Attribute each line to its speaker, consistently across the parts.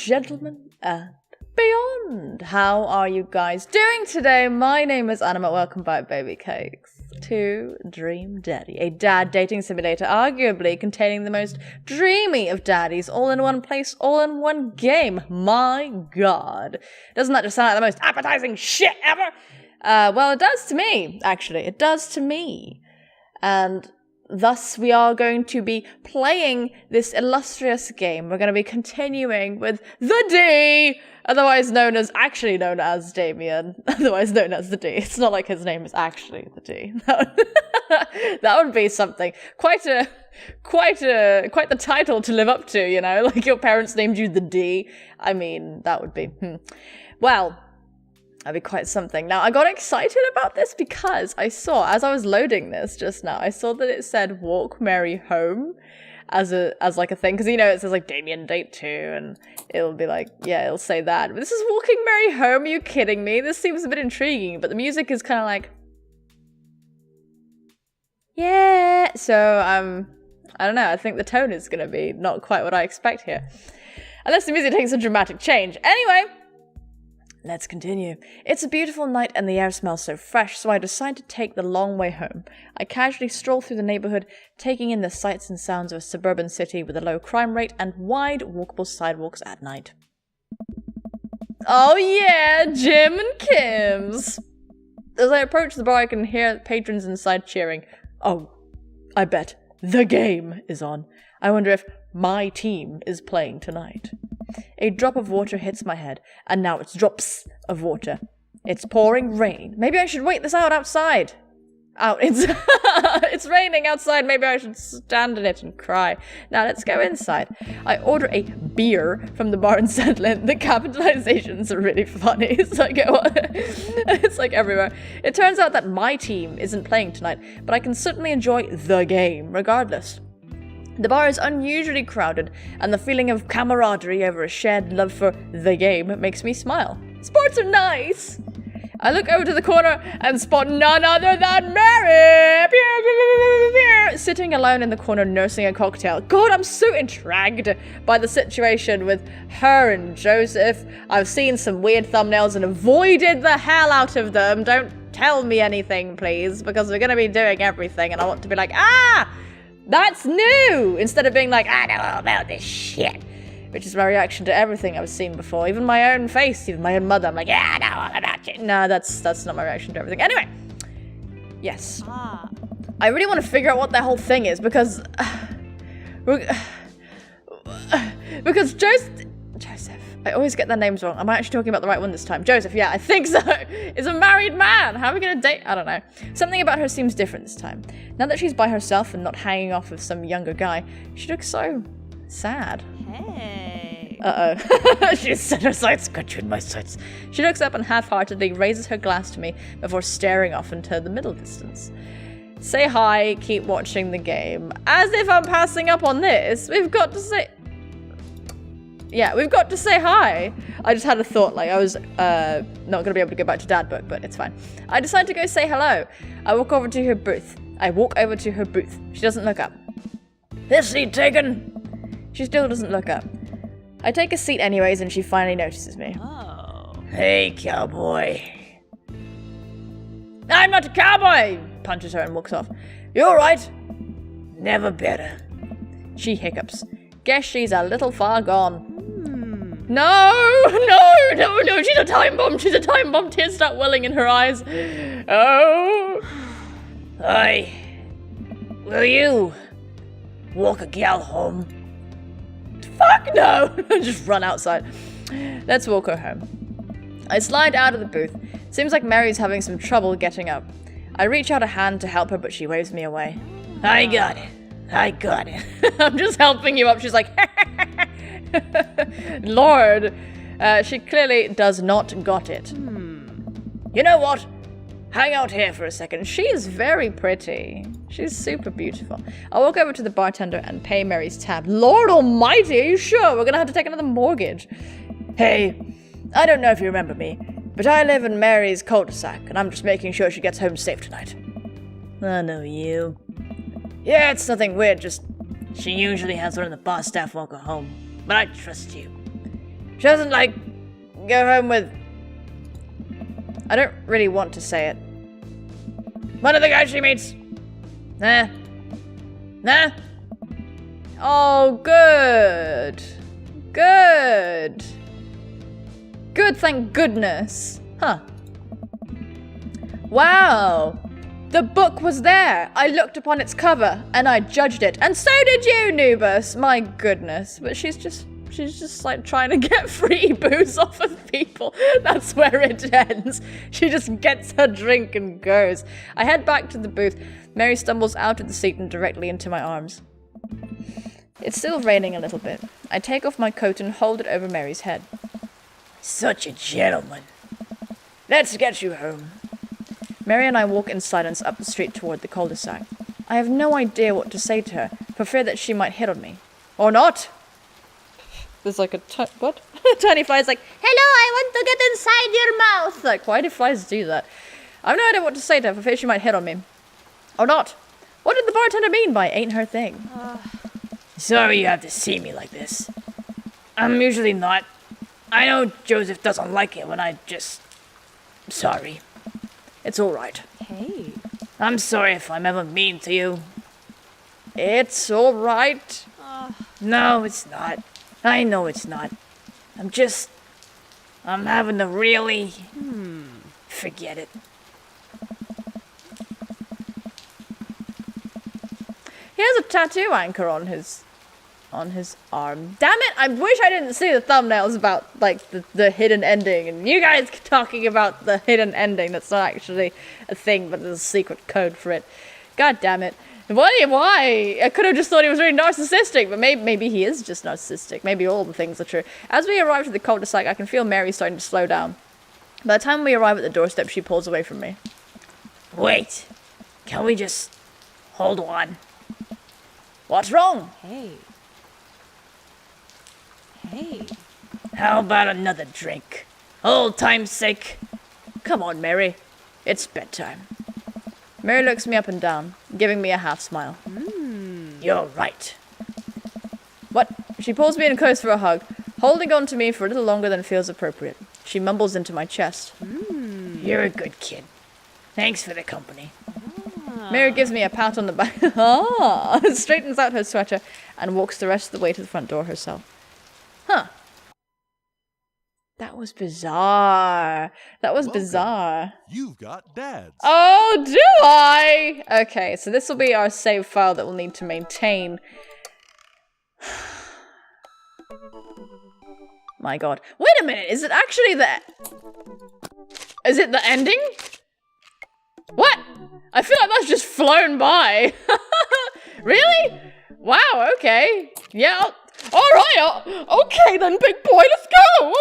Speaker 1: gentlemen, and beyond. How are you guys doing today? My name is Anima. Welcome back, baby cakes, to Dream Daddy, a dad dating simulator arguably containing the most dreamy of daddies, all in one place, all in one game. My god. Doesn't that just sound like the most appetizing shit ever? Well, it does to me, actually. It does to me. And thus, we are going to be playing this illustrious game. We're going to be continuing with the D, actually known as Damien, otherwise known as the D. It's not like his name is actually the D. That would be something. Quite the title to live up to, you know? Like your parents named you the D. I mean, that would be, Well, that'd be quite something. Now, I got excited about this because I saw, as I was loading this just now, I saw that it said Walk Mary Home as like a thing. Because, you know, it says like Damien Date 2 and it'll be like, yeah, it'll say that. But this is Walking Mary Home? Are you kidding me? This seems a bit intriguing, but the music is kind of like, yeah. So, I don't know. I think the tone is going to be not quite what I expect here. Unless the music takes a dramatic change. Anyway, let's continue. It's a beautiful night and the air smells so fresh, so I decide to take the long way home. I casually stroll through the neighborhood, taking in the sights and sounds of a suburban city with a low crime rate and wide walkable sidewalks at night. Oh yeah, Jim and Kim's! As I approach the bar, I can hear patrons inside cheering. Oh, I bet the game is on. I wonder if my team is playing tonight. A drop of water hits my head, and now it's drops of water. It's pouring rain. Maybe I should wait this out outside. It's raining outside. Maybe I should stand in it and cry. Now let's go inside. I order a beer from the bar and settle in. The capitalizations are really funny. It's like everywhere. It turns out that my team isn't playing tonight, but I can certainly enjoy the game regardless. The bar is unusually crowded, and the feeling of camaraderie over a shared love for the game makes me smile. Sports are nice! I look over to the corner and spot none other than Mary! Sitting alone in the corner nursing a cocktail. God, I'm so intrigued by the situation with her and Joseph. I've seen some weird thumbnails and avoided the hell out of them. Don't tell me anything, please, because we're going to be doing everything, and I want to be like, that's new! Instead of being like, I know all about this shit. Which is my reaction to everything I've seen before. Even my own face, even my own mother. I'm like, yeah, I know all about you. No, that's not my reaction to everything. Anyway. Yes. I really want to figure out what that whole thing is because Joseph. I always get their names wrong. Am I actually talking about the right one this time? Joseph, yeah, I think so. Is a married man. How are we going to date? I don't know. Something about her seems different this time. Now that she's by herself and not hanging off with some younger guy, she looks so sad.
Speaker 2: Hey.
Speaker 1: Uh-oh. She set her sights. Got you in my sights. She looks up and half-heartedly raises her glass to me before staring off into the middle distance. Say hi, keep watching the game. As if I'm passing up on this. We've got to say hi. I just had a thought, like I was not going to be able to go back to dad book, but it's fine. I decide to go say hello. I walk over to her booth. She doesn't look up. This seat taken? She still doesn't look up. I take a seat anyways, and she finally notices me.
Speaker 2: Oh.
Speaker 1: Hey, cowboy. I'm not a cowboy! Punches her and walks off. You alright? Never better. She hiccups. Guess she's a little far gone. No, she's a time bomb. Tears start welling in her eyes. Oh. Will you walk a gal home? Fuck no. Just run outside. Let's walk her home. I slide out of the booth. Seems like Mary's having some trouble getting up. I reach out a hand to help her, but she waves me away. I got it. I'm just helping you up. She's like, Lord, she clearly does not got it. You know what? Hang out here for a second. She's very pretty. She's super beautiful. I walk over to the bartender and pay Mary's tab. Lord almighty, are you sure? We're gonna have to take another mortgage. Hey, I don't know if you remember me, but I live in Mary's cul-de-sac, and I'm just making sure she gets home safe tonight. I know you. Yeah, it's nothing weird, just she usually has one of the bar staff walk her home, but I trust you. She doesn't, like, go home with... I don't really want to say it. One of the guys she meets. Nah. Nah. Oh, good. Good. Good, thank goodness. Huh. Wow. The book was there. I looked upon its cover and I judged it. And so did you, Noobus. My goodness. But she's just like trying to get free booze off of people. That's where it ends. She just gets her drink and goes. I head back to the booth. Mary stumbles out of the seat and directly into my arms. It's still raining a little bit. I take off my coat and hold it over Mary's head. Such a gentleman. Let's get you home. Mary and I walk in silence up the street toward the cul-de-sac. I have no idea what to say to her, for fear that she might hit on me. Or not! There's like a what? Tiny fly's like, hello, I want to get inside your mouth! Like, why do flies do that? I have no idea what to say to her, for fear she might hit on me. Or not. What did the bartender mean by ain't her thing? Sorry you have to see me like this. I'm usually not. I know Joseph doesn't like it when I just... Sorry. It's alright.
Speaker 2: Hey.
Speaker 1: I'm sorry if I'm ever mean to you. It's alright. No, it's not. I know it's not. I'm having to really... Forget it. He has a tattoo anchor on his arm. Damn it, I wish I didn't see the thumbnails about, like, the hidden ending, and you guys talking about the hidden ending that's not actually a thing, but there's a secret code for it. God damn it. Why? I could have just thought he was really narcissistic, but maybe he is just narcissistic. Maybe all the things are true. As we arrive at the cul-de-sac, I can feel Mary starting to slow down. By the time we arrive at the doorstep, she pulls away from me. Wait. Can we just hold on? What's wrong?
Speaker 2: Hey. Hey.
Speaker 1: How about another drink? Old time's sake. Come on, Mary. It's bedtime. Mary looks me up and down, giving me a half smile. You're right. What? She pulls me in close for a hug, holding on to me for a little longer than feels appropriate. She mumbles into my chest. You're a good kid. Thanks for the company. Mary gives me a pat on the back. Straightens out her sweater and walks the rest of the way to the front door herself. Huh. That was bizarre. That was bizarre.
Speaker 3: You've got dads.
Speaker 1: Oh, do I? Okay, so this will be our save file that we'll need to maintain. My god. Wait a minute, is it actually the... Is it the ending? What? I feel like that's just flown by. Really? Wow, okay. Yeah, alright, okay then, big boy, let's go.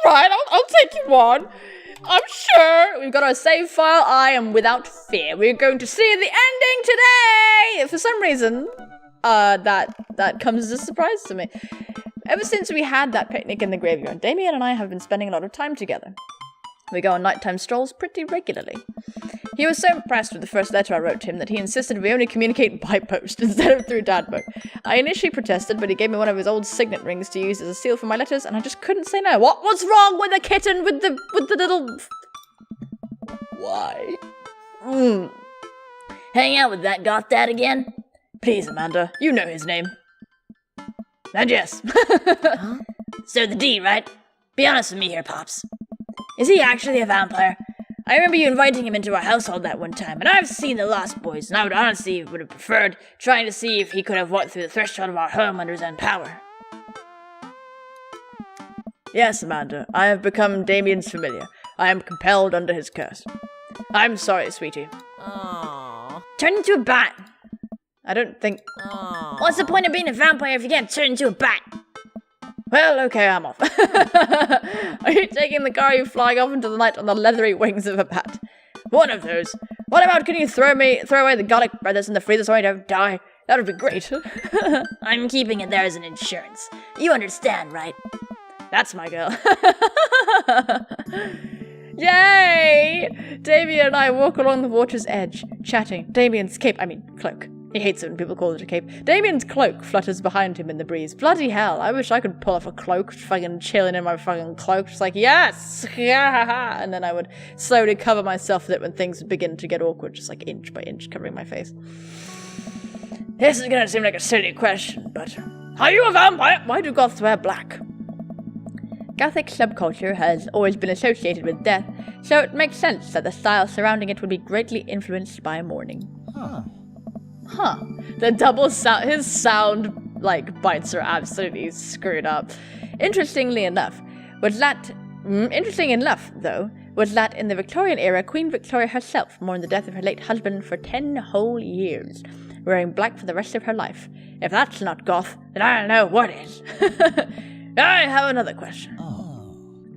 Speaker 1: Alright, I'll take you on. I'm sure. We've got our save file. I am without fear. We're going to see the ending today! For some reason, that comes as a surprise to me. Ever since we had that picnic in the graveyard, Damien and I have been spending a lot of time together. We go on nighttime strolls pretty regularly. He was so impressed with the first letter I wrote to him that he insisted we only communicate by post instead of through Dadbook. I initially protested, but he gave me one of his old signet rings to use as a seal for my letters, and I just couldn't say no. What was wrong with the kitten with the little... Why? Hang out with that goth dad again? Please, Amanda, you know his name. And yes. Huh? So the D, right? Be honest with me here, Pops. Is he actually a vampire? I remember you inviting him into our household that one time, and I've seen The Lost Boys, and I would honestly have preferred trying to see if he could have walked through the threshold of our home under his own power. Yes, Amanda, I have become Damien's familiar. I am compelled under his curse. I'm sorry, sweetie.
Speaker 2: Aww.
Speaker 1: Turn into a bat. I don't think...
Speaker 2: Aww.
Speaker 1: What's the point of being a vampire if you can't turn into a bat? Well, okay, I'm off. Are you taking the car? Are you flying off into the night on the leathery wings of a bat? One of those. What about can you throw away the garlic brothers in the freezer so I don't die? That would be great. I'm keeping it there as an insurance. You understand, right? That's my girl. Yay! Damien and I walk along the water's edge, chatting. Damien's cloak, He hates it when people call it a cape. Damien's cloak flutters behind him in the breeze. Bloody hell, I wish I could pull off a cloak, just fucking chilling in my fucking cloak, just like, yes! Yeah! And then I would slowly cover myself with it when things begin to get awkward, just like inch by inch, covering my face. This is gonna seem like a silly question, but are you a vampire? Why do goths wear black? Gothic subculture has always been associated with death, so it makes sense that the style surrounding it would be greatly influenced by mourning. Huh. The double sound, his sound, like, bites are absolutely screwed up. Interestingly enough, though, was that in the Victorian era, Queen Victoria herself mourned the death of her late husband for 10 whole years, wearing black for the rest of her life. If that's not goth, then I don't know what is. I have another question.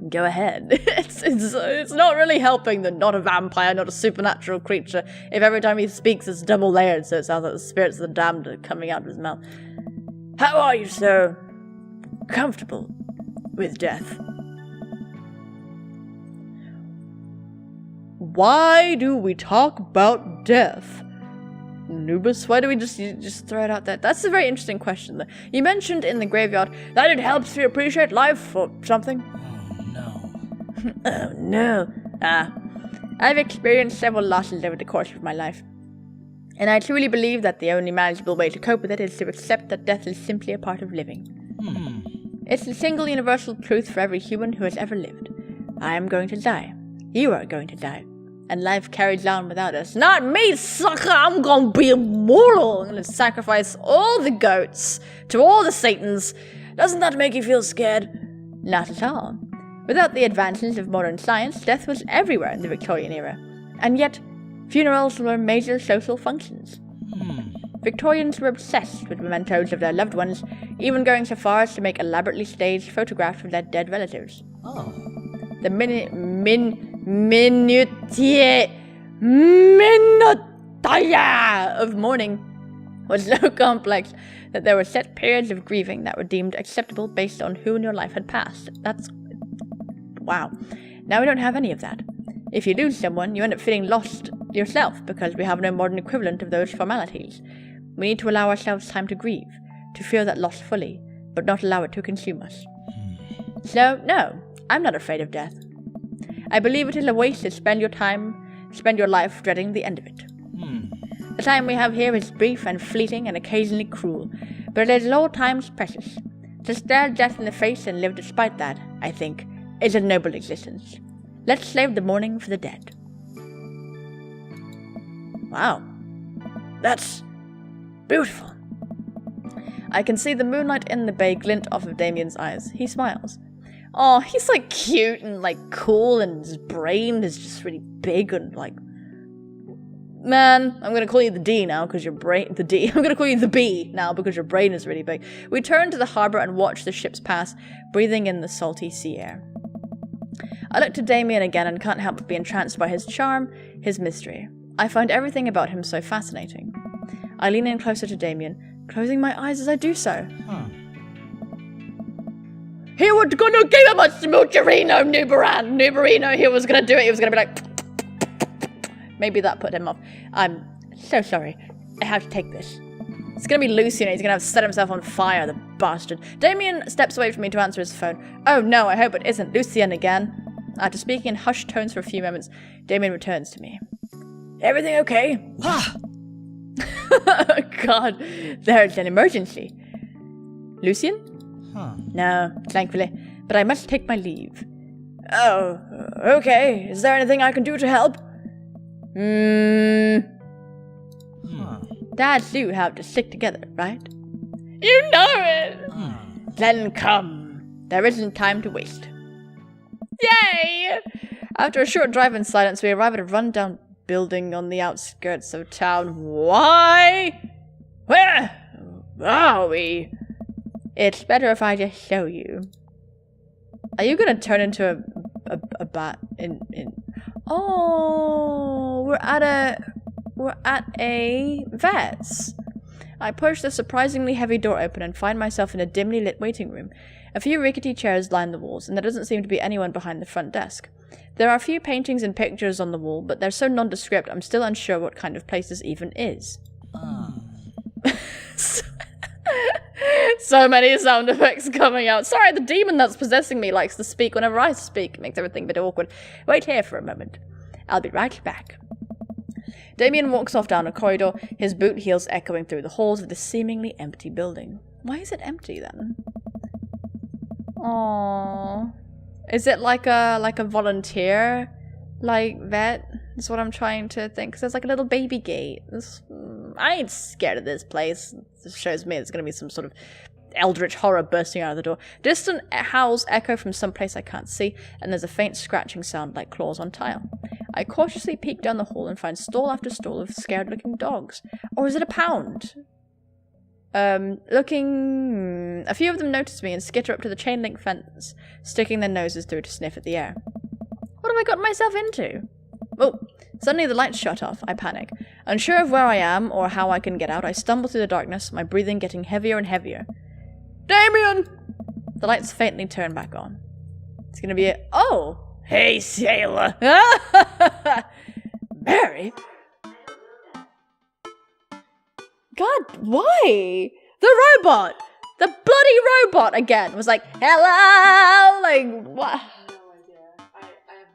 Speaker 1: Go ahead. It's not really helping that not a vampire, not a supernatural creature, if every time he speaks it's double layered, so it sounds like the spirits of the damned are coming out of his mouth. How are you so comfortable with death? Why do we talk about death? Noobus, why do we just throw it out there? That's a very interesting question, though. You mentioned in the graveyard that it helps you appreciate life or something. Oh no. I've experienced several losses over the course of my life, and I truly believe that the only manageable way to cope with it is to accept that death is simply a part of living. It's the single universal truth for every human who has ever lived. I am going to die. You are going to die. And life carries on without us. Not me, sucker! I'm gonna be immortal! I'm gonna sacrifice all the goats to all the satans. Doesn't that make you feel scared? Not at all. Without the advances of modern science, death was everywhere in the Victorian era. And yet, funerals were major social functions. Victorians were obsessed with mementos of their loved ones, even going so far as to make elaborately staged photographs of their dead relatives. The minutiae of mourning was so complex that there were set periods of grieving that were deemed acceptable based on who in your life had passed. Wow. Now we don't have any of that. If you lose someone, you end up feeling lost yourself because we have no modern equivalent of those formalities. We need to allow ourselves time to grieve, to feel that loss fully, but not allow it to consume us. So, no, I'm not afraid of death. I believe it is a waste to spend your life dreading the end of it. The time we have here is brief and fleeting and occasionally cruel, but it is at all times precious. To stare death in the face and live despite that, I think, is a noble existence. Let's save the mourning for the dead. Wow. That's beautiful. I can see the moonlight in the bay glint off of Damien's eyes. He smiles. Oh, he's like cute and like cool, and his brain is just really big and like... Man, I'm gonna call you the D now because your brain... The D. I'm gonna call you the B now because your brain is really big. We turn to the harbor and watch the ships pass, breathing in the salty sea air. I look to Damien again and can't help but be entranced by his charm, his mystery. I find everything about him so fascinating. I lean in closer to Damien, closing my eyes as I do so. He was gonna give him a smoocherino, Nuberino. He was gonna do it. He was gonna be like... Maybe that put him off. I'm so sorry. I have to take this. It's gonna be Lucian. He's gonna have set himself on fire, the bastard. Damien steps away from me to answer his phone. Oh no, I hope it isn't Lucian again. After speaking in hushed tones for a few moments, Damien returns to me. Everything okay? Oh, God, there's an emergency. Lucian? No, thankfully, but I must take my leave. Oh, okay. Is there anything I can do to help? Dads do have to stick together, right? You know it! Then come. There isn't time to waste. Yay! After a short drive in silence, we arrive at a rundown building on the outskirts of town. Why? Where are we? It's better if I just show you. Are you gonna turn into a bat in... Oh, we're at a vet's. I push the surprisingly heavy door open and find myself in a dimly lit waiting room. A few rickety chairs line the walls, and there doesn't seem to be anyone behind the front desk. There are a few paintings and pictures on the wall, but they're so nondescript I'm still unsure what kind of place this even is. So many sound effects coming out. Sorry, the demon that's possessing me likes to speak whenever I speak. It makes everything a bit awkward. Wait here for a moment. I'll be right back. Damien walks off down a corridor, his boot heels echoing through the halls of this seemingly empty building. Why is it empty then? Aww. Is it like a volunteer? Like vet? That's what I'm trying to think. 'Cause there's like a little baby gate. I ain't scared of this place. This shows me there's gonna be some sort of eldritch horror bursting out of the door. Distant howls echo from someplace I can't see, and there's a faint scratching sound like claws on tile. I cautiously peek down the hall and find stall after stall of scared-looking dogs. Or is it a pound? A few of them notice me and skitter up to the chain-link fence, sticking their noses through to sniff at the air. What have I got myself into? Oh, suddenly the lights shut off. I panic. Unsure of where I am or how I can get out, I stumble through the darkness, my breathing getting heavier and heavier. Damien! The lights faintly turn back on. It's gonna be oh! Hey, sailor! Mary? God, why? The robot! The bloody robot again was like, hello! Like, what?
Speaker 3: I have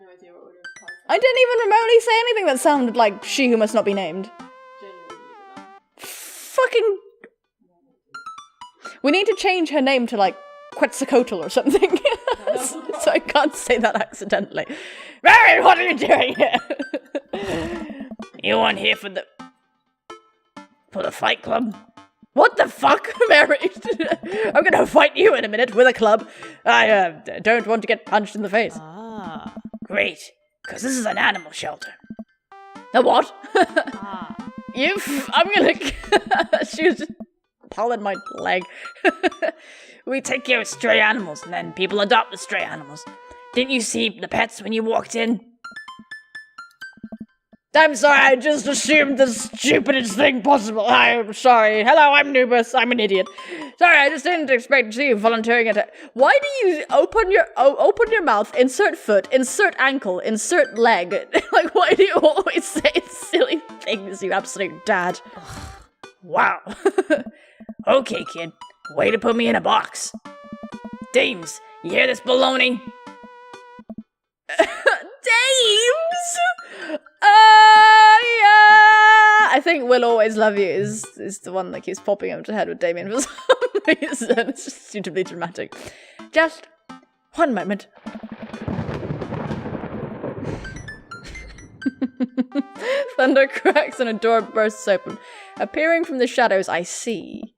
Speaker 3: no idea what would have caused
Speaker 1: I didn't even remotely say anything that sounded like she who must not be named. Fucking... We need to change her name to, like, Quetzalcoatl or something. So I can't say that accidentally. Mary, what are you doing here? You weren't here for the Fight Club? What the fuck, Mary? I'm gonna fight you in a minute with a club. I don't want to get punched in the face.
Speaker 2: Ah.
Speaker 1: Great, because this is an animal shelter. A what?
Speaker 2: Ah.
Speaker 1: I'm gonna... She was just pulling my leg. We take care of stray animals, and then people adopt the stray animals. Didn't you see the pets when you walked in? I'm sorry, I just assumed the stupidest thing possible. I'm sorry. Hello, I'm Noobus. I'm an idiot. Sorry, I just didn't expect to see you volunteering at it. Why do you open your mouth, insert foot, insert ankle, insert leg? Like, why do you always say silly things, you absolute dad? Wow. Okay, kid. Way to put me in a box. Dames, you hear this baloney? Dames? Yeah. I think We'll Always Love You is the one that keeps popping up to head with Damien for some reason. It's just suitably dramatic. Just one moment. Thunder cracks and a door bursts open. Appearing from the shadows, I see...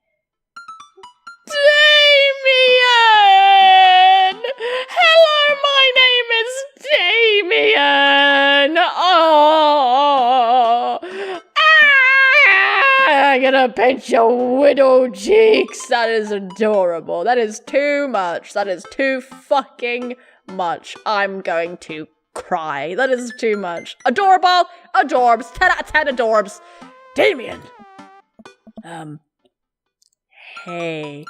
Speaker 1: Damien! Hello, my name is Damien! Oh! I'm gonna pinch your widow cheeks! That is adorable. That is too much. That is too fucking much. I'm going to cry. That is too much. Adorable! Adorbs! 10 out of 10 adorbs! Damien! Hey...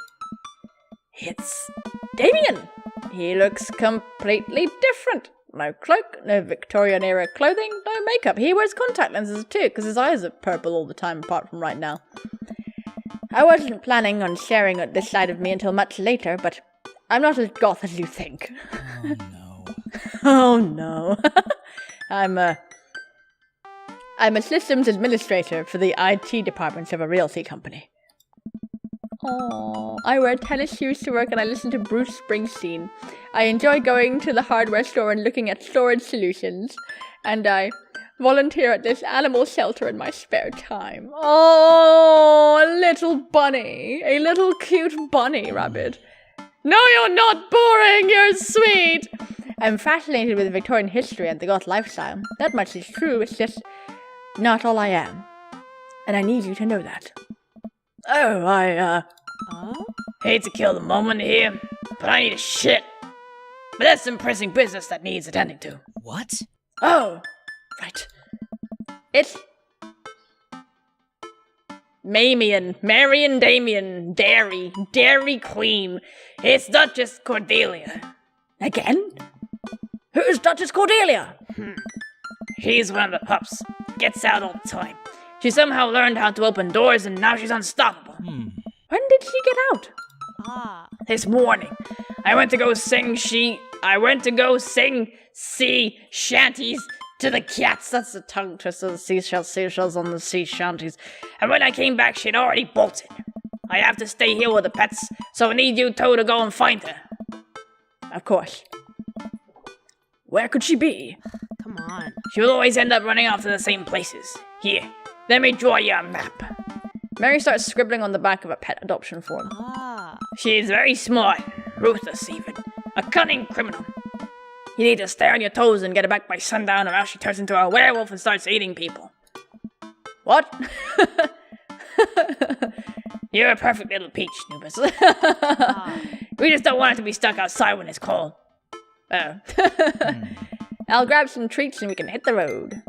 Speaker 1: It's Damien! He looks completely different. No cloak, no Victorian-era clothing, no makeup. He wears contact lenses too, because his eyes are purple all the time, apart from right now. I wasn't planning on sharing this side of me until much later, but I'm not as goth as you think.
Speaker 2: Oh no.
Speaker 1: Oh no. I'm a systems administrator for the IT departments of a realty company. Aww. I wear tennis shoes to work and I listen to Bruce Springsteen. I enjoy going to the hardware store and looking at storage solutions. And I volunteer at this animal shelter in my spare time. Oh, a little bunny. A little cute bunny rabbit. No, you're not boring. You're sweet. I'm fascinated with Victorian history and the goth lifestyle. That much is true. It's just not all I am. And I need you to know that. Oh, I hate to kill the moment here, but I need a shit. But that's some pressing business that needs attending to.
Speaker 2: What?
Speaker 1: Oh, right. It's... Marion Damien, Dairy Queen. It's Duchess Cordelia. Again? Who's Duchess Cordelia? She's one of the pups. Gets out all the time. She somehow learned how to open doors and now she's unstoppable. When did she get out?
Speaker 2: Ah.
Speaker 1: This morning. I went to go sing sea shanties to the cats. That's the tongue twister of the seashells on the sea shanties. And when I came back, she'd already bolted. I have to stay here with the pets, so I need you two to go and find her. Of course. Where could she be?
Speaker 2: Come on.
Speaker 1: She will always end up running off to the same places. Here, let me draw you a map. Mary starts scribbling on the back of a pet adoption form.
Speaker 2: Ah.
Speaker 1: She is very smart, ruthless even, a cunning criminal. You need to stay on your toes and get her back by sundown, or else she turns into a werewolf and starts eating people. What? You're a perfect little peach, Noobus. We just don't want it to be stuck outside when it's cold. Oh. I'll grab some treats and we can hit the road.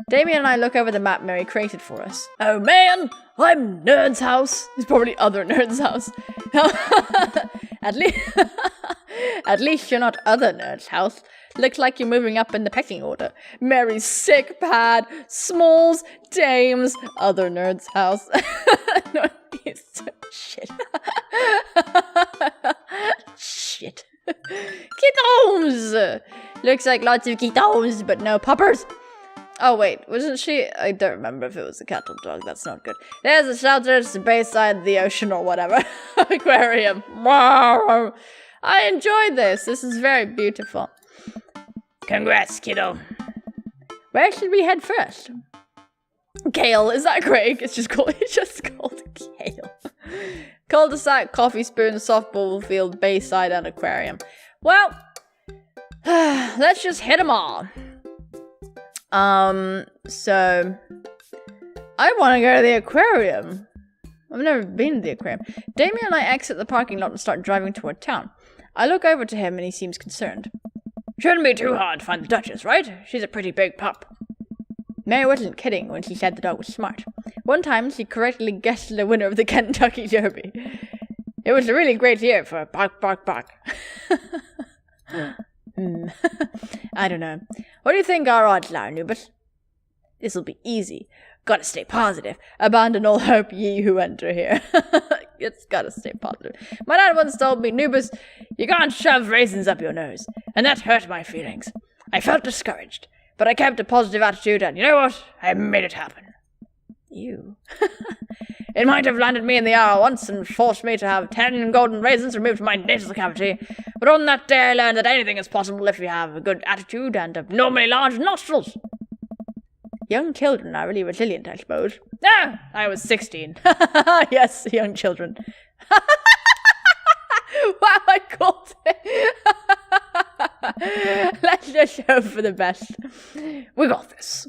Speaker 1: Damien and I look over the map Mary created for us. Oh man, I'm Nerd's house. It's probably other Nerd's house. At least you're not other Nerd's house. Looks like you're moving up in the pecking order. Mary's sick pad, Smalls, Dames, other Nerd's house. Northeast. Shit. Shit. Kiddos! Looks like lots of kiddos, but no puppers. Oh wait, wasn't she? I don't remember if it was a cat or dog. That's not good. There's a shelter, it's the bayside, the ocean or whatever. Aquarium. I enjoyed this. This is very beautiful. Congrats, kiddo. Where should we head first? Kale, is that Craig? It's just called Kale. Cul-de-sac, coffee spoon, softball field, bayside, and aquarium. Well, let's just hit them all. So I want to go to the aquarium. I've never been to the aquarium. Damien and I exit the parking lot and start driving toward town. I look over to him and he seems concerned. Shouldn't be too hard to find the Duchess, right? She's a pretty big pup. Mary wasn't kidding when she said the dog was smart. One time, she correctly guessed the winner of the Kentucky Derby. It was a really great year for bark, bark, bark. I don't know. What do you think our odds are, Noobus? This'll be easy. Gotta stay positive. Abandon all hope, ye who enter here. It's gotta stay positive. My dad once told me, Noobus, you can't shove raisins up your nose. And that hurt my feelings. I felt discouraged. But I kept a positive attitude, and you know what? I made it happen. You. It might have landed me in the hour once and forced me to have 10 golden raisins removed from my nasal cavity, but on that day I learned that anything is possible if you have a good attitude and abnormally large nostrils. Young children are really resilient, I suppose. Ah, I was 16. Yes, young children. Wow, I called it. Let's just hope for the best. We got this.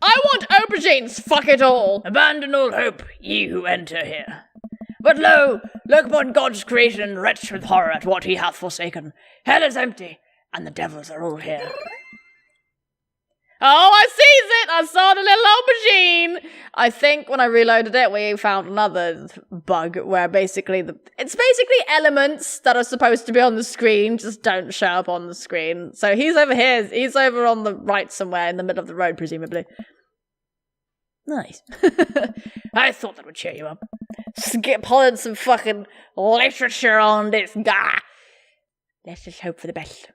Speaker 1: I want aubergines, fuck it all! Abandon all hope, ye who enter here. But lo, look upon God's creation and retch with horror at what he hath forsaken. Hell is empty, and the devils are all here. Oh, I sees it! I saw the little aubergine! I think when I reloaded it, we found another bug where basically it's basically elements that are supposed to be on the screen, just don't show up on the screen. So he's over here, he's over on the right somewhere in the middle of the road, presumably. Nice. I thought that would cheer you up. Skip pulling some fucking literature on this guy. Let's just hope for the best.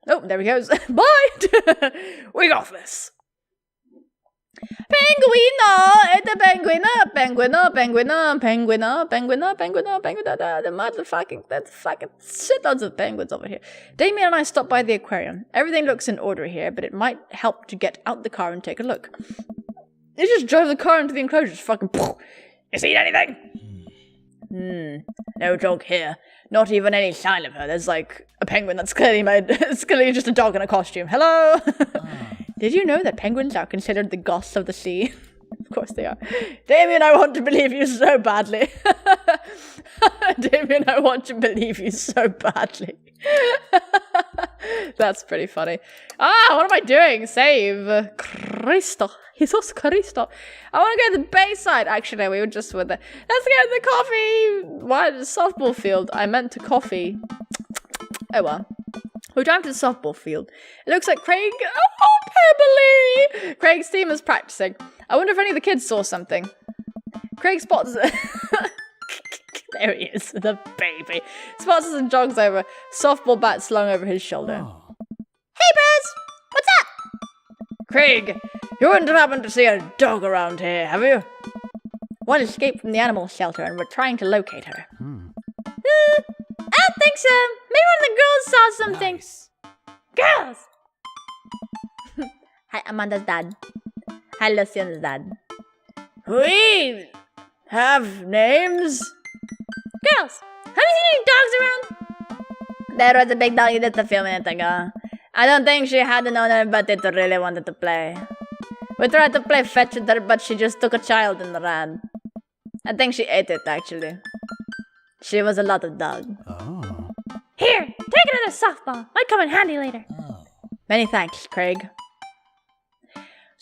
Speaker 1: Oh, there he goes. Bye! We got this. Penguina! The penguina! Penguina! Penguina! Penguina! Penguina! Penguina! Penguina! The motherfucking... That's fucking shitloads of penguins over here. Damien and I stopped by the aquarium. Everything looks in order here, but it might help to get out the car and take a look. They just drove the car into the enclosure. Just fucking... You seen anything? No dog here. Not even any sign of her. There's like a penguin that's clearly made. It's clearly just a dog in a costume. Hello? Did you know that penguins are considered the goths of the sea? Of course they are. Damien, I want to believe you so badly. Damien, I want to believe you so badly. That's pretty funny. Ah, what am I doing? Save. Cristo. Jesus Cristo. I want to go to the bayside. Actually, no, we were just with the... Let's go to the coffee... What? Softball field. I meant to coffee. Oh, well. We're driving to the softball field. It looks like Craig... Oh, Pebbley! Craig's team is practicing. I wonder if any of the kids saw something. Craig spots there he is, the baby. Spots us and jogs over, softball bat slung over his shoulder.
Speaker 2: Oh.
Speaker 1: Hey, Buzz! What's up? Craig, you wouldn't happen to see a dog around here, have you? One escaped from the animal shelter and we're trying to locate her. I don't think so. Maybe one of the girls saw something.
Speaker 2: Nice.
Speaker 1: Girls! Hi, Amanda's dad. Hi, Lucian's dad. We have names? Girls, have you seen any dogs around? There was a big doggy just a few minutes ago. I don't think she had an owner, but it really wanted to play. We tried to play fetch with her, but she just took a child and ran. I think she ate it, actually. She was a lot of dog.
Speaker 2: Oh.
Speaker 1: Here, take another softball. Might come in handy later.
Speaker 2: Oh.
Speaker 1: Many thanks, Craig.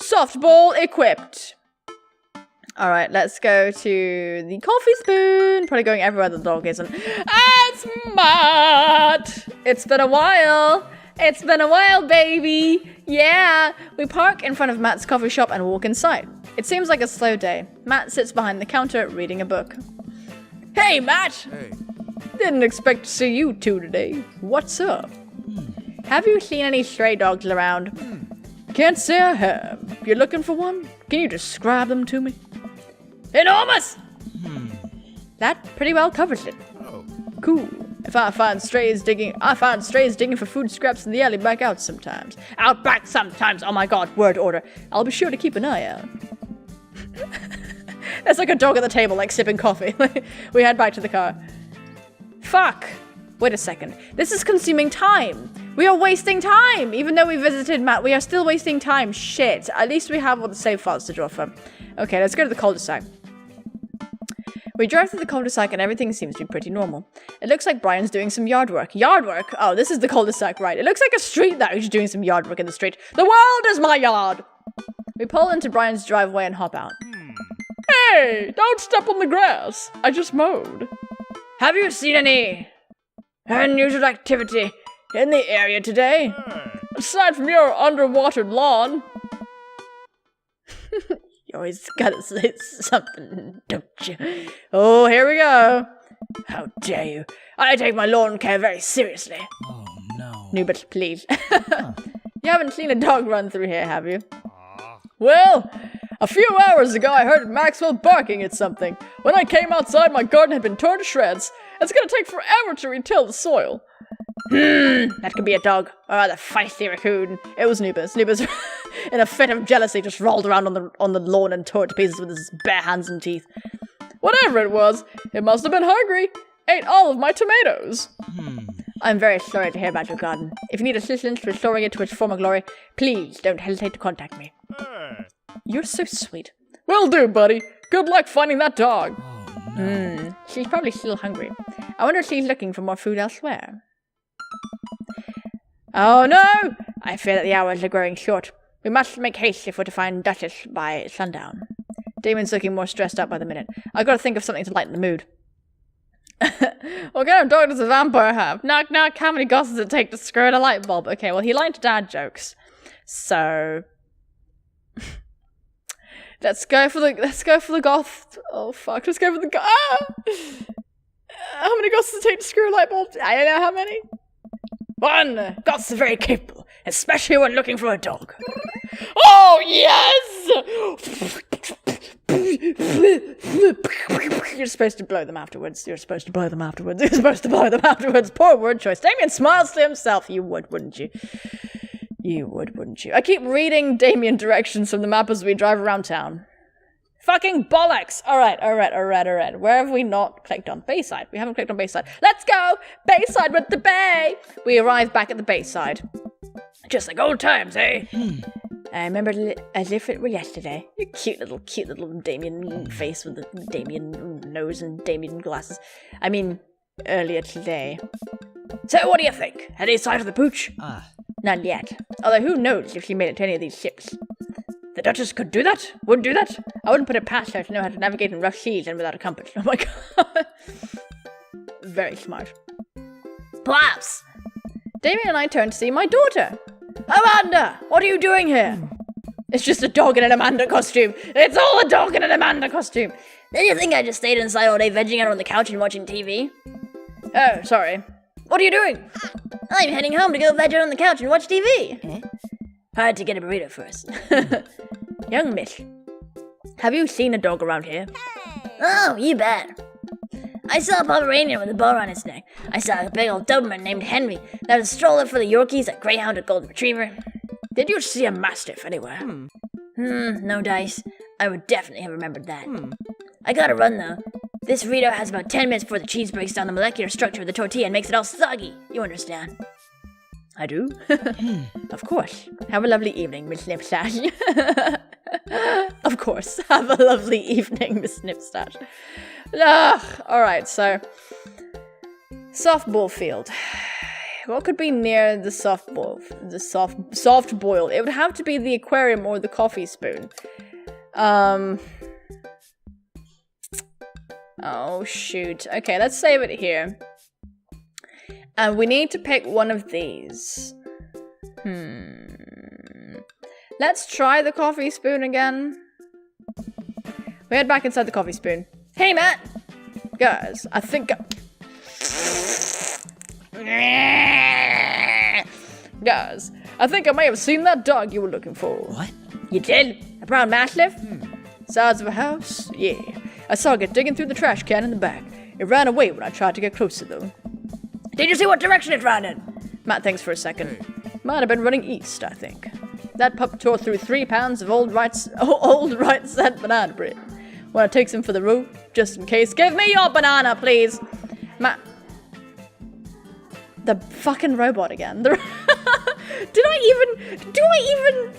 Speaker 1: Softball equipped. Alright, let's go to the coffee spoon. Probably going everywhere the dog isn't. It's Matt! It's been a while. It's been a while, baby. Yeah. We park in front of Matt's coffee shop and walk inside. It seems like a slow day. Matt sits behind the counter reading a book. Hey, Matt!
Speaker 2: Hey.
Speaker 1: Didn't expect to see you two today. What's up? Have you seen any stray dogs around? Can't say I have. You're looking for one? Can you describe them to me? Enormous! That pretty well covers it.
Speaker 2: Oh.
Speaker 1: Cool. If I find strays digging for food scraps in the alley back out sometimes. Out back sometimes. Oh my god, word order. I'll be sure to keep an eye out. There's like a dog at the table, like sipping coffee. We head back to the car. Fuck. Wait a second. This is consuming time. We are wasting time. Even though we visited Matt, we are still wasting time. Shit. At least we have all the save files to draw from. Okay, let's go to the cul-de-sac. We drive through the cul-de-sac and everything seems to be pretty normal. It looks like Brian's doing some yard work. Yard work? Oh, this is the cul-de-sac, right. It looks like a street that he's doing some yard work in the street. The world is my yard! We pull into Brian's driveway and hop out. Hey, don't step on the grass. I just mowed. Have you seen any unusual activity in the area today? Aside from your underwatered lawn. You always gotta say something, don't you? Oh, here we go. How dare you. I take my lawn care very seriously.
Speaker 2: Oh no.
Speaker 1: Noobus, please. You haven't seen a dog run through here, have you? Well, a few hours ago I heard Maxwell barking at something. When I came outside, my garden had been torn to shreds. It's gonna take forever to retill the soil. That could be a dog, or rather feisty raccoon. It was Noobus. Noobus, in a fit of jealousy, just rolled around on the lawn and tore it to pieces with his bare hands and teeth. Whatever it was, it must have been hungry. Ate all of my tomatoes. I'm very sorry to hear about your garden. If you need assistance restoring it to its former glory, please don't hesitate to contact me. You're so sweet. Will do, buddy. Good luck finding that dog.
Speaker 2: Oh no.
Speaker 1: She's probably still hungry. I wonder if she's looking for more food elsewhere. Oh no! I fear that the hours are growing short. We must make haste if we're to find Duchess by sundown. Damon's looking more stressed out by the minute. I've got to think of something to lighten the mood. What kind of dog does a vampire have? Knock knock, how many gosses does it take to screw in a light bulb? Okay, well he liked dad jokes. So let's go for the goth. Oh fuck, let's go for the How many gosses does it take to screw a light bulb? I don't know how many. One! Goths are very capable, especially when looking for a dog. Oh, yes! You're supposed to blow them afterwards. You're supposed to blow them afterwards. You're supposed to blow them afterwards. Poor word choice. Damien smiles to himself. You would, wouldn't you? You would, wouldn't you? I keep reading Damien directions from the map as we drive around town. Fucking bollocks! Alright. Where have we not clicked on? Bayside. We haven't clicked on Bayside. Let's go! Bayside with the bay! We arrive back at the Bayside. Just like old times, eh? I remember it as if it were yesterday. Your cute little Damien face with the Damien nose and Damien glasses. I mean, earlier today. So what do you think? Any sight of the pooch? Not yet. Although who knows if she made it to any of these ships. The Duchess could do that? Wouldn't do that? I wouldn't put it past her to know how to navigate in rough seas and without a compass. Oh my god. Very smart. Perhaps. Damien and I turned to see my daughter. Amanda! What are you doing here? It's just a dog in an Amanda costume. It's all a dog in an Amanda costume. Did you think I just stayed inside all day vegging out on the couch and watching TV? Oh, sorry. What are you doing? I'm heading home to go veg out on the couch and watch TV. I had to get a burrito first. Young miss, have you seen a dog around here? Oh, you bet. I saw a Pomeranian with a bow around its neck. I saw a big old Doberman named Henry. There was a stroller for the Yorkies, a Greyhound, a Golden Retriever. Did you see a Mastiff anywhere? No dice. I would definitely have remembered that. I gotta run, though. This burrito has about 10 minutes before the cheese breaks down the molecular structure of the tortilla and makes it all soggy. You understand? I do? Of course. Have a lovely evening, Miss Snipstash. Of course. Have a lovely evening, Miss Snipstash. Alright, so... softball field. What could be near the softball? The soft boil. It would have to be the aquarium or the coffee spoon. Oh, shoot. Okay, let's save it here. And we need to pick one of these. Let's try the coffee spoon again. We head back inside the coffee spoon. Hey, Matt! Guys, I think... Guys, I think I may have seen that dog you were looking for.
Speaker 2: What?
Speaker 1: You did? A brown Mastiff? Size of a house? Yeah. I saw it digging through the trash can in the back. It ran away when I tried to get closer, though. Did you see what direction it ran in? Matt thinks for a second. Might have been running east, I think. That pup tore through 3 pounds of old right set banana bread. Well, it takes him for the road, just in case. Give me your banana, please! Matt... The fucking robot again. Do I even...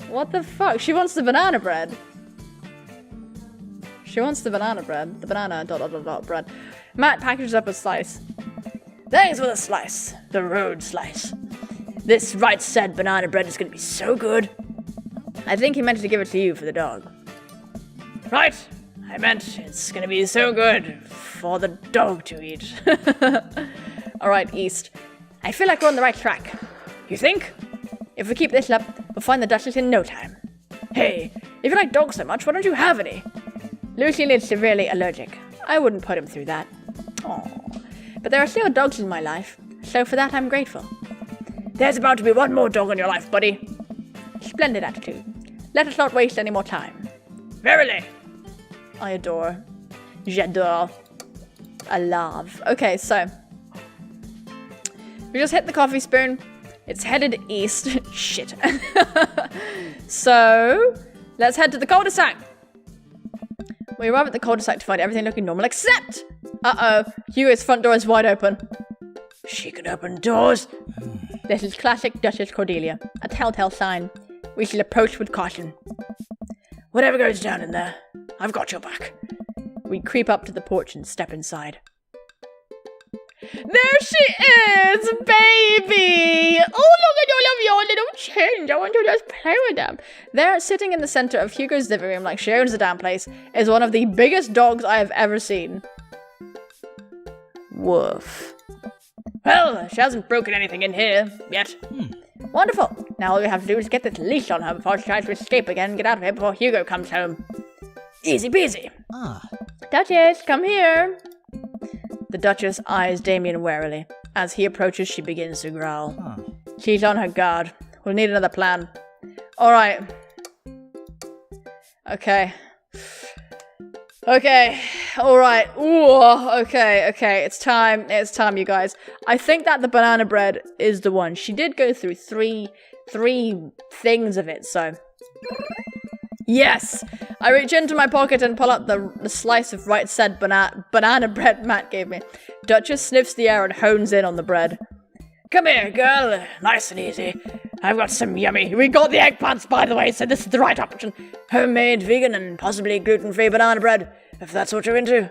Speaker 1: What the fuck? She wants the banana bread. She wants the banana bread. The banana ... bread. Matt packages up a slice. Thanks for the slice. The road slice. This right said banana bread is gonna be so good. I think he meant to give it to you for the dog. Right. I meant it's gonna be so good for the dog to eat. Alright, East. I feel like we're on the right track. You think? If we keep this up, we'll find the Duchess in no time. Hey, if you like dogs so much, why don't you have any? Lucian is severely allergic. I wouldn't put him through that. Aww. But there are still dogs in my life, so for that I'm grateful. There's about to be one more dog in your life, buddy. Splendid attitude. Let us not waste any more time. Verily. I adore. J'adore. I love. Okay, so. We just hit the coffee spoon. It's headed east. Shit. So, let's head to the cul-de-sac. We arrive at the cul-de-sac to find everything looking normal, except... Uh-oh. Hugo's front door is wide open. She can open doors. This is classic Duchess Cordelia. A telltale sign. We should approach with caution. Whatever goes down in there, I've got your back. We creep up to the porch and step inside. There she is, baby! Oh, look at all of your little chins. I want to just play with them. There, sitting in the center of Hugo's living room like she owns the damn place, is one of the biggest dogs I have ever seen. Woof. Well, she hasn't broken anything in here, yet. Wonderful. Now all we have to do is get this leash on her before she tries to escape again and get out of here before Hugo comes home. Easy peasy. Duchess, come here. The Duchess eyes Damien warily. As he approaches, she begins to growl. She's on her guard. We'll need another plan. Alright. Okay. Okay. Alright. Ooh. Okay. It's time, you guys. I think that the banana bread is the one. She did go through three things of it, so... Yes! I reach into my pocket and pull out the slice of right said banana bread Matt gave me. Duchess sniffs the air and hones in on the bread. Come here, girl. Nice and easy. I've got some yummy... We got the eggplants, by the way, so this is the right option. Homemade, vegan, and possibly gluten-free banana bread, if that's what you're into.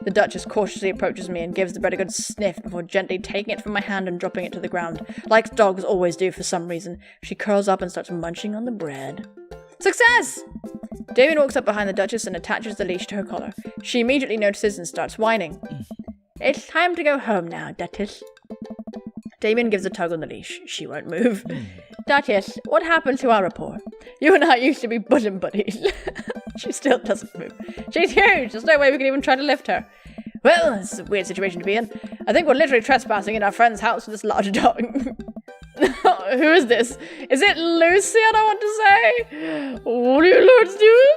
Speaker 1: The Duchess cautiously approaches me and gives the bread a good sniff before gently taking it from my hand and dropping it to the ground. Like dogs always do for some reason, she curls up and starts munching on the bread. Success! Damien walks up behind the Duchess and attaches the leash to her collar. She immediately notices and starts whining. It's time to go home now, Duchess. Damien gives a tug on the leash. She won't move. Duchess, what happened to our rapport? You and I used to be bosom buddies. She still doesn't move. She's huge. There's no way we can even try to lift her. Well, it's a weird situation to be in. I think we're literally trespassing in our friend's house with this large dog. Who is this? Is it Lucy, I don't want to say? What are you lords doing?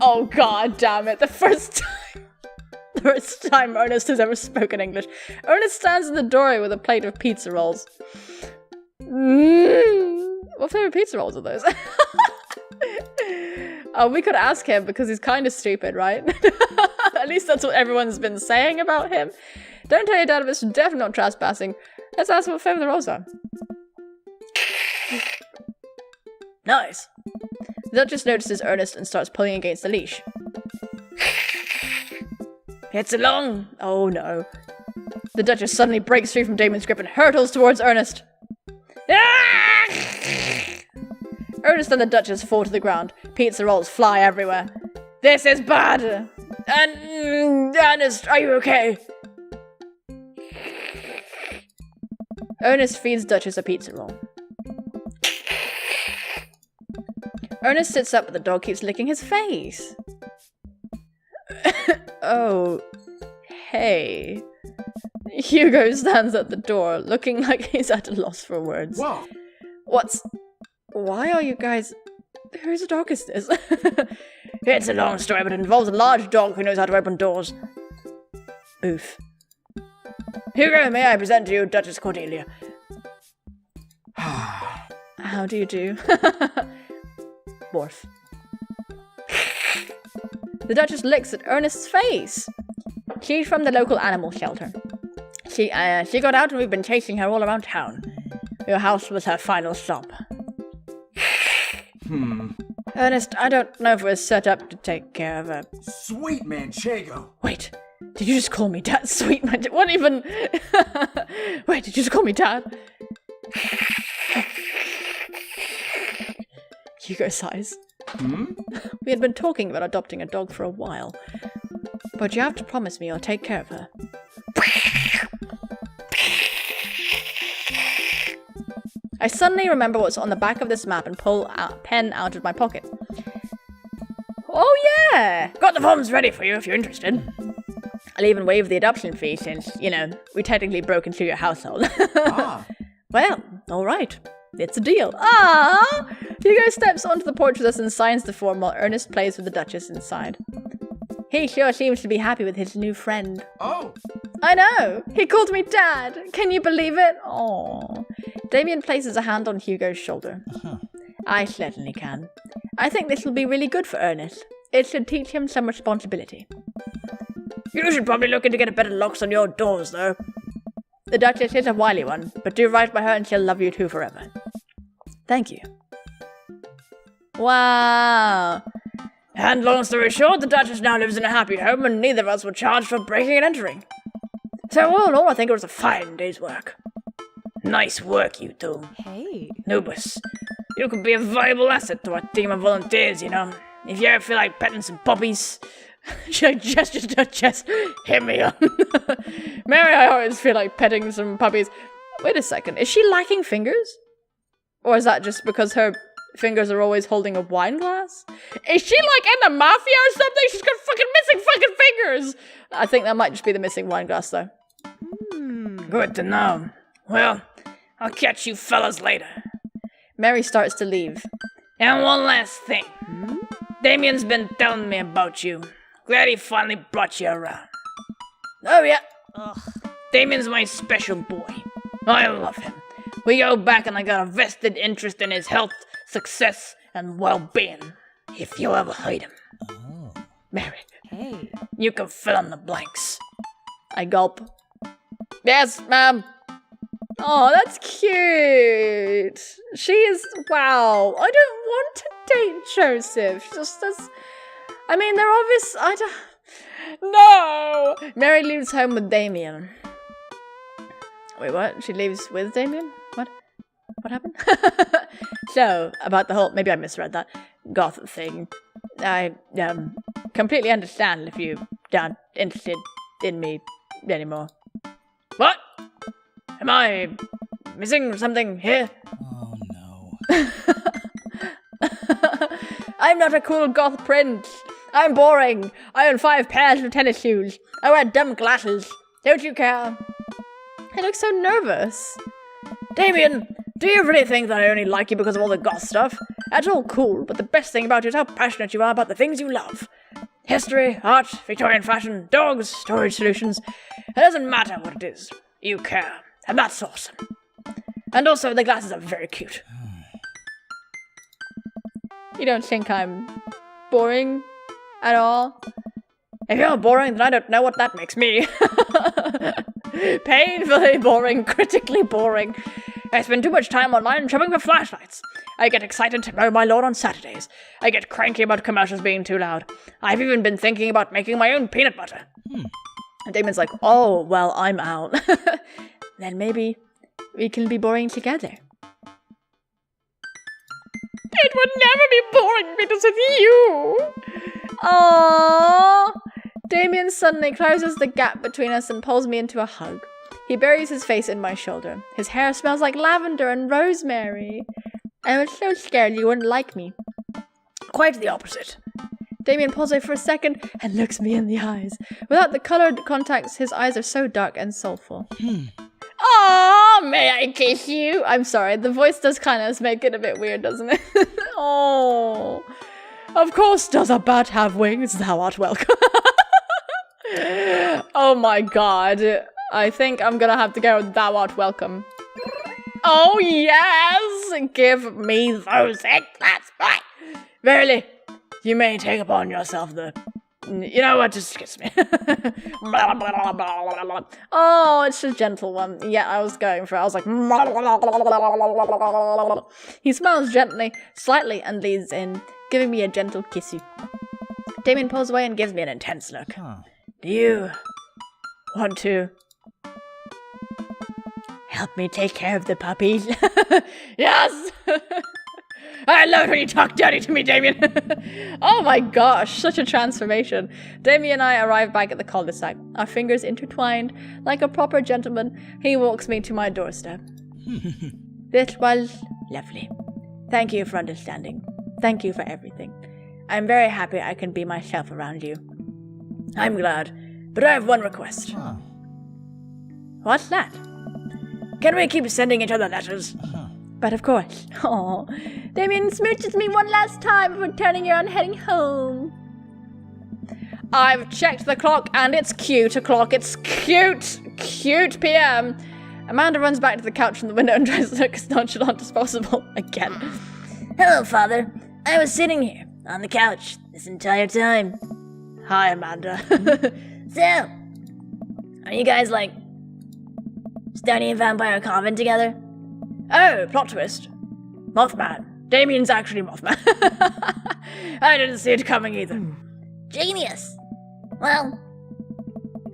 Speaker 1: Oh, god damn it. The first time Ernest has ever spoken English. Ernest stands in the doorway with a plate of pizza rolls. What flavor pizza rolls are those? We could ask him because he's kind of stupid, right? At least that's what everyone's been saying about him. Don't tell your dad, it's definitely not trespassing. Let's ask what flavor the rolls are. Nice. The Duchess notices Ernest and starts pulling against the leash. It's along. Oh no. The Duchess suddenly breaks free from Damien's grip and hurtles towards Ernest. Ah! Ernest and the Duchess fall to the ground. Pizza rolls fly everywhere. This is bad! And Ernest, are you okay? Ernest feeds Duchess a pizza roll. Ernest sits up but the dog keeps licking his face. Oh. Hey. Hugo stands at the door, looking like he's at a loss for words.
Speaker 2: Whoa.
Speaker 1: Why are you guys... Whose dog is this? It's a long story, but it involves a large dog who knows how to open doors. Oof. Hugo, may I present to you Duchess Cordelia? How do you do? Morph. The Duchess licks at Ernest's face. She's from the local animal shelter. She got out and we've been chasing her all around town. Your house was her final stop. Ernest, I don't know if we're set up to take care of her.
Speaker 2: Sweet Manchego.
Speaker 1: Wait, did you just call me Dad? Sweet man, what even? Wait, did you just call me Dad? Hugo sighs. We had been talking about adopting a dog for a while. But you have to promise me you'll take care of her. I suddenly remember what's on the back of this map and pull a pen out of my pocket. Oh yeah! Got the forms ready for you if you're interested. I'll even waive the adoption fee since, you know, we technically broke into your household. Well, alright. It's a deal. Ah! Hugo steps onto the porch with us and signs the form while Ernest plays with the Duchess inside. He sure seems to be happy with his new friend.
Speaker 2: Oh!
Speaker 1: I know! He called me Dad! Can you believe it? Aww. Damien places a hand on Hugo's shoulder. I certainly can. I think this will be really good for Ernest. It should teach him some responsibility. You should probably look into getting better locks on your doors, though. The Duchess is a wily one, but do right by her and she'll love you two forever. Thank you. Wow. And long story short, the Duchess now lives in a happy home and neither of us were charged for breaking and entering. So all in all, I think it was a fine day's work. Nice work, you two.
Speaker 4: Hey.
Speaker 1: Noobus, you could be a valuable asset to our team of volunteers, you know. If you ever feel like petting some puppies, she gestures to her chest, hit me up. Mary, I always feel like petting some puppies. Wait a second, is she lacking fingers? Or is that just because her fingers are always holding a wine glass? Is she like in the mafia or something? She's got fucking missing fucking fingers! I think that might just be the missing wine glass, though. Good to know. Well, I'll catch you fellas later. Mary starts to leave. And one last thing. Damien's been telling me about you. Glad he finally brought you around. Oh yeah. Ugh. Damien's my special boy. I love him. We go back and I got a vested interest in his health, success, and well-being. If you ever hurt him.
Speaker 2: Oh.
Speaker 1: Mary.
Speaker 4: Hey.
Speaker 1: You can fill in the blanks. I gulp. Yes, ma'am. Oh, that's cute. She is, wow. I don't want to date Joseph. Just as, I mean, they're obvious, no! Mary leaves home with Damien. Wait, what? She leaves with Damien? What? What happened? So, about the whole, maybe I misread that, goth thing. I, completely understand if you aren't interested in me anymore. What? Am I missing something here?
Speaker 2: Oh no.
Speaker 1: I'm not a cool goth prince. I'm boring. I own 5 pairs of tennis shoes. I wear dumb glasses. Don't you care? I look so nervous. Damien, do you really think that I only like you because of all the goth stuff? That's all cool, but the best thing about you is how passionate you are about the things you love. History, art, Victorian fashion, dogs, storage solutions. It doesn't matter what it is. You care. And that's awesome. And also, the glasses are very cute. You don't think I'm boring at all? If you're boring, then I don't know what that makes me. Painfully boring, critically boring. I spend too much time online shopping for flashlights. I get excited to mow my lawn on Saturdays. I get cranky about commercials being too loud. I've even been thinking about making my own peanut butter. And Damon's like, oh, well, I'm out. Then maybe we can be boring together. It would never be boring because of you. Aww. Damien suddenly closes the gap between us and pulls me into a hug. He buries his face in my shoulder. His hair smells like lavender and rosemary. I was so scared you wouldn't like me. Quite the opposite. Damien pulls away for a second and looks me in the eyes. Without the colored contacts, his eyes are so dark and soulful. Aww, may I kiss you? I'm sorry, the voice does kind of make it a bit weird, doesn't it? Oh, of course does a bat have wings, thou art welcome. Oh my god, I think I'm gonna have to go with thou art welcome. Oh yes, give me those egg, that's right. Verily, you may take upon yourself the... You know what, just kiss me. Oh, it's a gentle one. Yeah, I was going for it. I was like... He smiles gently, slightly, and leans in, giving me a gentle kissy. Damien pulls away and gives me an intense look. Do you want to help me take care of the puppies? Yes! I love when you talk dirty to me, Damien. Oh my gosh, such a transformation. Damien and I arrive back at the cul-de-sac, our fingers intertwined. Like a proper gentleman, he walks me to my doorstep. This was lovely. Thank you for understanding. Thank you for everything. I'm very happy I can be myself around you. I'm glad, but I have one request. What's that? Can we keep sending each other letters? But of course. Aw. Damien smooches me one last time before turning around and heading home. I've checked the clock and it's cute o'clock. It's cute PM. Amanda runs back to the couch from the window and tries to look as nonchalant as possible again. Hello, Father. I was sitting here on the couch this entire time. Hi, Amanda. So, are you guys like starting a vampire convent together? Oh, plot twist. Mothman. Damien's actually Mothman. I didn't see it coming either. Genius. Well,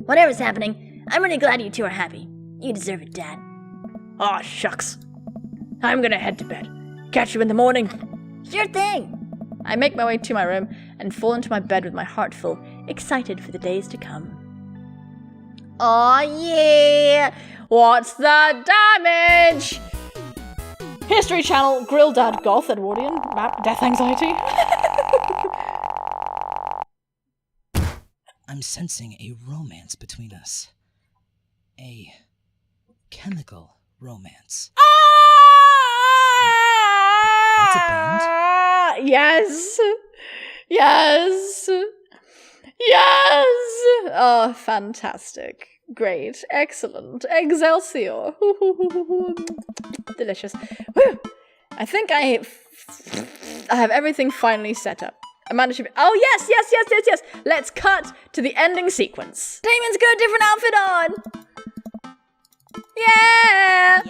Speaker 1: whatever's happening, I'm really glad you two are happy. You deserve it, Dad. Aw, shucks. I'm gonna head to bed. Catch you in the morning. Sure thing. I make my way to my room and fall into my bed with my heart full, excited for the days to come. Aw, yeah. What's the damage? History Channel, Grill Dad Goth, Edwardian, map, death anxiety.
Speaker 4: I'm sensing a romance between us. A chemical romance. That's a band?
Speaker 1: Yes. Yes. Yes. Oh, fantastic. Great. Excellent. Excelsior. Delicious. Whew. I think I have everything finally set up. Amanda should be... Oh, yes. Let's cut to the ending sequence. Damon's got a different outfit on. Yeah.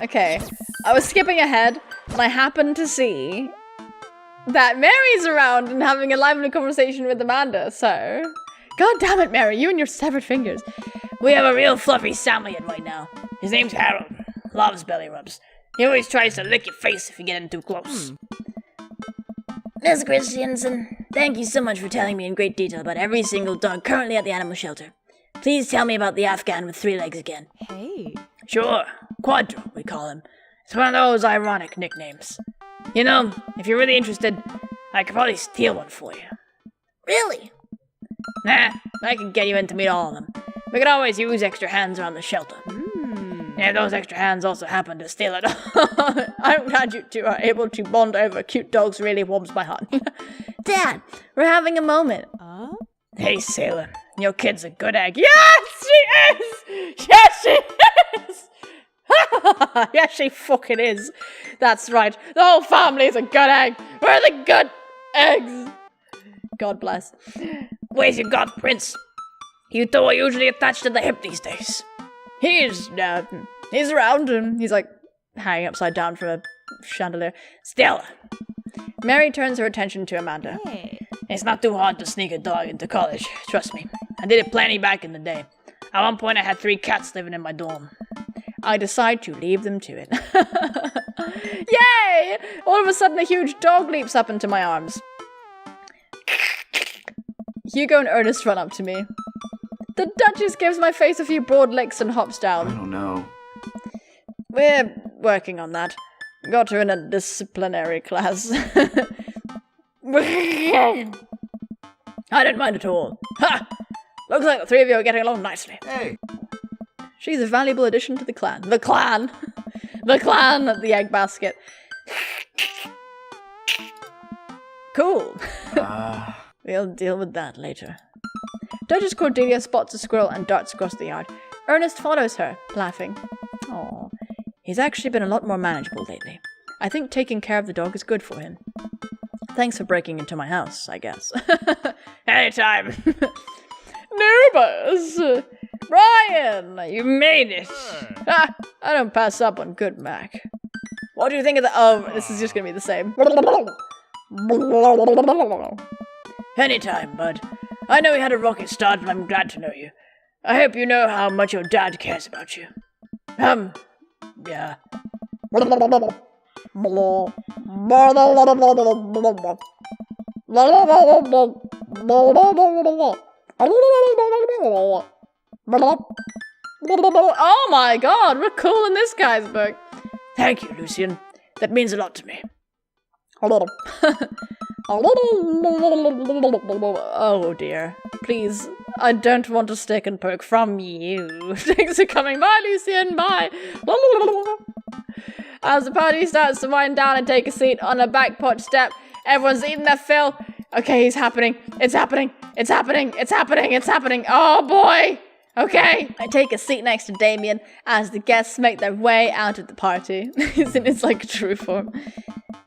Speaker 1: Okay. I was skipping ahead, and I happened to see that Mary's around and having a lively conversation with Amanda, so... God damn it, Mary, you and your severed fingers. We have a real fluffy Samlian right now. His name's Harold. Loves belly rubs. He always tries to lick your face if you get in too close. Miss Christiansen, thank you so much for telling me in great detail about every single dog currently at the animal shelter. Please tell me about the Afghan with 3 legs again.
Speaker 3: Hey.
Speaker 1: Sure. Quadro, we call him. It's one of those ironic nicknames. You know, if you're really interested, I could probably steal one for you.
Speaker 5: Really?
Speaker 1: Nah, I can get you in to meet all of them. We could always use extra hands around the shelter. And those extra hands also happen to steal it. I'm glad you two are able to bond over cute dogs. Really warms my heart.
Speaker 5: Dad, we're having a moment.
Speaker 1: Hey, Sailor, your kid's a good egg. Yes, she is! Yes, she is! Yes, she fucking is. That's right. The whole family's a good egg. We're the good eggs. God bless. Where's your god prince? You two are usually attached to the hip these days. He's around and he's like hanging upside down from a chandelier. Stella. Mary turns her attention to Amanda.
Speaker 5: Hey.
Speaker 1: It's not too hard to sneak a dog into college, trust me. I did it plenty back in the day. At one point I had 3 cats living in my dorm. I decide to leave them to it. Yay! All of a sudden a huge dog leaps up into my arms. Hugo and Ernest run up to me. The Duchess gives my face a few broad licks and hops
Speaker 2: I
Speaker 1: down.
Speaker 2: don't know.
Speaker 1: We're working on that. Got her in a disciplinary class. I didn't mind at all. Ha! Looks like the 3 of you are getting along nicely.
Speaker 2: Hey,
Speaker 1: She's a valuable addition to the clan. The clan! The clan at the egg basket. Cool. We'll deal with that later. Duchess Cordelia spots a squirrel and darts across the yard. Ernest follows her, laughing. Aw, he's actually been a lot more manageable lately. I think taking care of the dog is good for him. Thanks for breaking into my house, I guess. Anytime. Noobus! Brian, you made it! Ah, I don't pass up on good Mac. What do you think of the— oh, this is just gonna be the same. Anytime, bud. I know you had a rocky start, but I'm glad to know you. I hope you know how much your dad cares about you. Yeah. Oh my god, we're cool in this guy's book. Thank you, Lucian. That means a lot to me. Oh dear. Please, I don't want a stick and poke from you. Thanks for coming. Bye, Lucian. Bye. As the party starts to wind down and take a seat on a back porch step, everyone's eating their fill. Okay, it's happening. It's happening. It's happening. It's happening. It's happening. Oh boy. Okay. I take a seat next to Damien as the guests make their way out of the party. It's like true form.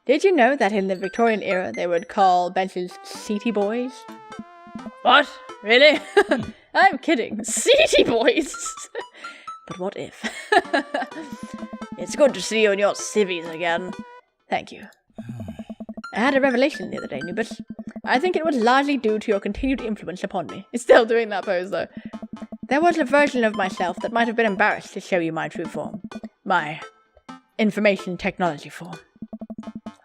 Speaker 1: Did you know that in the Victorian era they would call benches seaty boys? What? Really? I'm kidding. Seaty boys! But what if? It's good to see you in your civvies again. Thank you. I had a revelation the other day, Noobus. I think it was largely due to your continued influence upon me. It's still doing that pose, though. There was a version of myself that might have been embarrassed to show you my true form. My information technology form.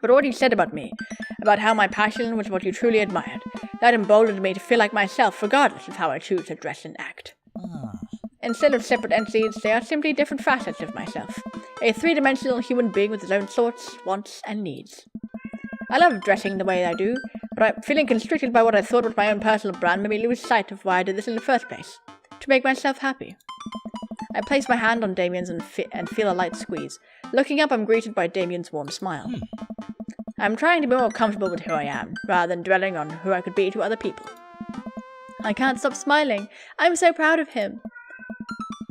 Speaker 1: But what you said about me, about how my passion was what you truly admired, that emboldened me to feel like myself regardless of how I choose to dress and act. Instead of separate entities, they are simply different facets of myself. A 3-dimensional human being with his own thoughts, wants, and needs. I love dressing the way I do, but feeling constricted by what I thought was my own personal brand made me lose sight of why I did this in the first place. To make myself happy. I place my hand on Damien's and feel a light squeeze. Looking up, I'm greeted by Damien's warm smile. I'm trying to be more comfortable with who I am, rather than dwelling on who I could be to other people. I can't stop smiling. I'm so proud of him.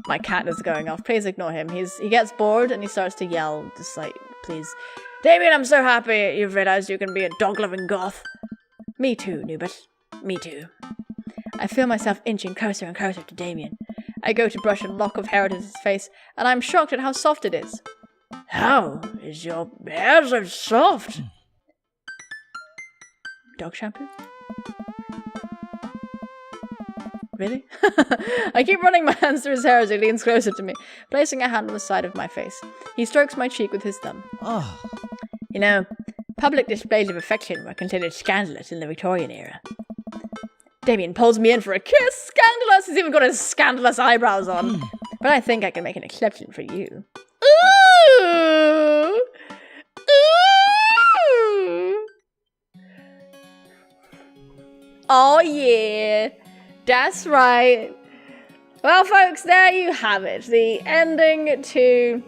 Speaker 1: My cat is going off. Please ignore him. He gets bored and he starts to yell. Just like, please. Damien, I'm so happy you've realized you can be a dog-loving goth. Me too, Noobus. Me too. I feel myself inching closer and closer to Damien. I go to brush a lock of hair at his face, and I'm shocked at how soft it is. How is your hair so soft? Dog shampoo? Really? I keep running my hands through his hair as he leans closer to me, placing a hand on the side of my face. He strokes my cheek with his thumb.
Speaker 4: Oh.
Speaker 1: You know, public displays of affection were considered scandalous in the Victorian era. Damien pulls me in for a kiss. Scandalous! He's even got his scandalous eyebrows on. But I think I can make an exception for you. Ooh! Ooh! Oh yeah, that's right. Well, folks, there you have it. The ending to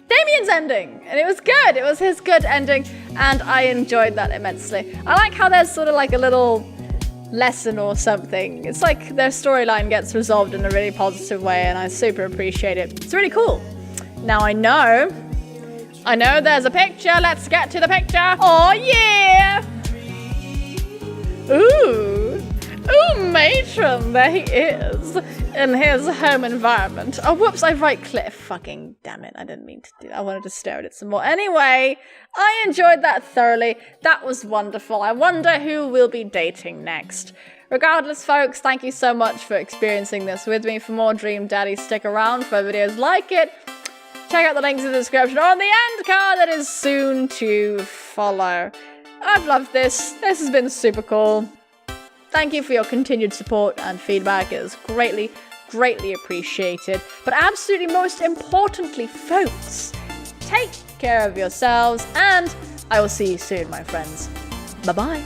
Speaker 1: Damien's ending, and it was good. It was his good ending, and I enjoyed that immensely. I like how there's sort of like a little lesson or something. It's like their storyline gets resolved in a really positive way, and I super appreciate it. It's really cool. Now I know there's a picture. Let's get to the picture. Oh yeah! Ooh, matron, there he is in his home environment. Oh, whoops, I right-clicked. Fucking damn it, I didn't mean to do that. I wanted to stare at it some more. Anyway, I enjoyed that thoroughly. That was wonderful. I wonder who we'll be dating next. Regardless, folks, thank you so much for experiencing this with me. For more Dream Daddy, stick around for videos like it. Check out the links in the description or on the end card that is soon to follow. I've loved this. This has been super cool. Thank you for your continued support and feedback. It is greatly, greatly appreciated. But absolutely most importantly, folks, take care of yourselves, and I will see you soon, my friends. Bye-bye.